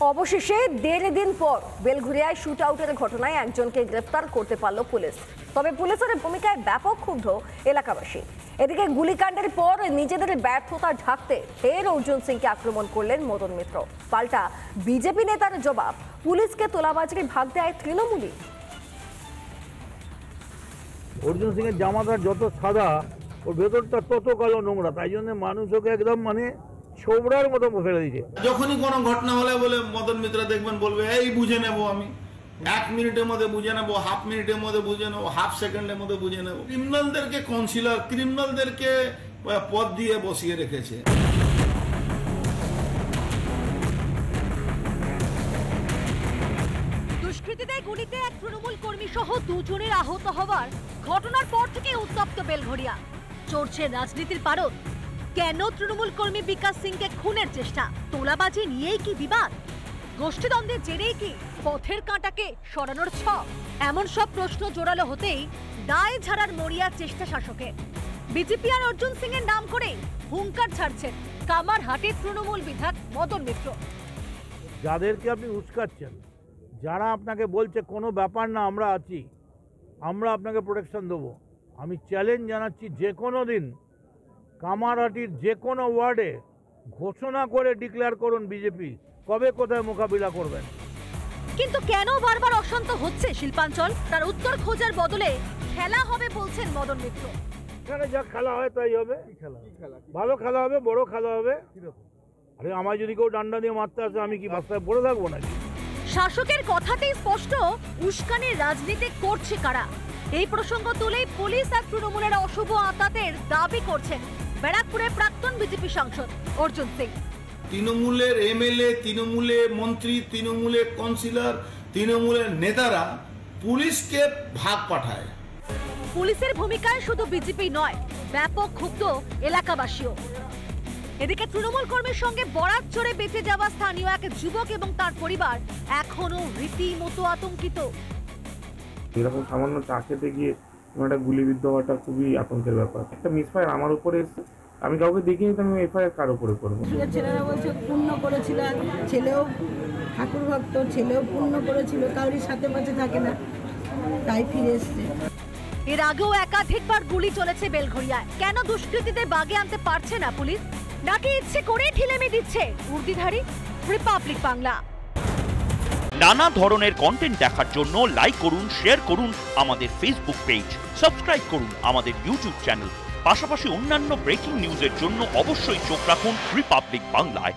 অবশেষে 1.5 দিন পর বেলঘরিয়ায় শুট আউটের ঘটনায় একজনকে গ্রেফতার করতে পারল পুলিশ। তবে পুলিশের ভূমিকায় ব্যাপক ক্ষুব্ধ এলাকাবাসী। এদিকে গুলিকাণ্ডের পর নিজেদের ব্যর্থতা ঢাকতে ফের অর্জুন সিংকে আক্রমণ করলেন মদন মিত্র। পাল্টা বিজেপি নেতার জবাব, পুলিশকে তোলাবাজির ভাগ দেয় তৃণমূলই। অর্জুন সিং এর জামাটা যত সাদা ওর ভেতরটা তত কালো নোংরা, তাই জন্য মানুষ ওকে একদম ছোবড়ার মতো ফেলে দিচ্ছে। যখনই কোনো ঘটনা হলে বলে মদন মিত্র দেখবেন বলবে এই বুঝে নেবো, আমি 1 মিনিটের মধ্যে বুঝে নেবো, হাফ মিনিটের মধ্যে বুঝে নেবো, হাফ সেকেন্ডের মধ্যে বুঝে নেবো। ক্রিমিনালদেরকে কাউন্সিলর, ক্রিমিনালদেরকে পদ দিয়ে বসিয়ে রেখেছে। দুষ্কৃতীদের গুলিতে এক তৃণমূল কর্মী সহ 2 জনের আহত হওয়ার ঘটনার পর থেকে উত্তপ্ত বেলঘরিয়া। চড়ছে রাজনীতির পারদ। কেন তৃণমূল কর্মী বিকাশ সিংকে খুনের চেষ্টা? তোলাবাজি নিয়েই কি বিবাদ? গোষ্ঠীদ্বন্দ্বের জেরেই কি পথের কাঁটাকে সরানোর ছক? এমন সব প্রশ্ন জোরালো হতেই দায় ঝাড়ার মরিয়ার চেষ্টা শাসকের। বিজেপি আর অর্জুন সিং এর নাম করে হুঙ্কার ছাড়ছেন কামারহাটির তৃণমূল বিধায়ক মদন মিত্র। যাদেরকে আপনি উস্কাচ্ছেন, যারা আপনাকে বলছে কোনো ব্যাপার না, আমরা আছি, আমরা আপনাকে প্রোটেকশন দেবো, আমি চ্যালেঞ্জ জানাচ্ছি যে কোনো দিন কামারহাটির যে কোনো ওয়ার্ডে ঘোষণা করে ডিক্লেয়ার করুন বিজেপি কবে কোথায় মোকাবিলা করবেন। কিন্তু কেন বারবার অশান্ত হচ্ছে শিল্পাঞ্চল? তার উত্তর খোঁজার বদলে খেলা হবে বলছেন মদন মিত্র। এখানে যা খেলা হয় তাই হবে, ভালো খেলা হবে, বড় খেলা হবে। আরে আমায় যদি কেউ ডান্ডা দিয়ে মারতে আসে আমি কি বাস্তায় পড়ে থাকবো নাকি? শাসকের কথাতেই স্পষ্ট উস্কানির রাজনীতি করছে কারা। এই প্রসঙ্গ তুলেই পুলিশ আর তৃণমূলের অশুভ আঁতাতের দাবি করছেন ব্যারাকপুরের প্রাক্তন বিজেপি সাংসদ অর্জুন সিং। তৃণমূলের এমএলএ, তৃণমূলের মন্ত্রী, তৃণমূলের কাউন্সিলর, তৃণমূলের নেতারা পুলিশকে ভাগ পাঠায়। পুলিশের ভূমিকায় শুধু বিজেপি নয়, ব্যাপক ক্ষুব্ধ এলাকাবাসীও। এদিকে তৃণমূল কর্মীর সঙ্গে বরাত চড়ে বেঁচে যাওয়া স্থানীয় এক যুবক এবং তার পরিবার এখনো রীতিমতো আতঙ্কিত। এরকম সামান্য চা খেতে গিয়ে একটা গুলিবিদ্ধ হওয়াটা খুবই আতঙ্কের ব্যাপার। একটা মিসফায়ার আমার উপরে এসেছে, আমি কাউকে দেখিনি, তো আমি এফআইআর কার উপরে করবো? ছেলেরা বলছে পূর্ণ করেছিল, ছেলেও ঠাকুর ভক্ত, ছেলেও পূর্ণ করেছিল, কাউরির সাথে পাশে থাকে না, তাই ফিরে এসছে। এর আগেও একাধিকবার গুলি চলেছে বেলঘরিয়ায়। কেন দুষ্কৃতীদের বাগে আনতে পারছে না পুলিশ? নাকি ইচ্ছে করে ঢিলেমি দিচ্ছে উর্দিধারী? রিপাবলিক বাংলা। নানা ধরনের কন্টেন্ট দেখার জন্য লাইক করুন, শেয়ার করুন আমাদের ফেসবুক পেজ, সাবস্ক্রাইব করুন আমাদের ইউটিউব চ্যানেল। পাশাপাশি অন্যান্য ব্রেকিং নিউজের জন্য অবশ্যই চোখ রাখুন রিপাবলিক বাংলায়।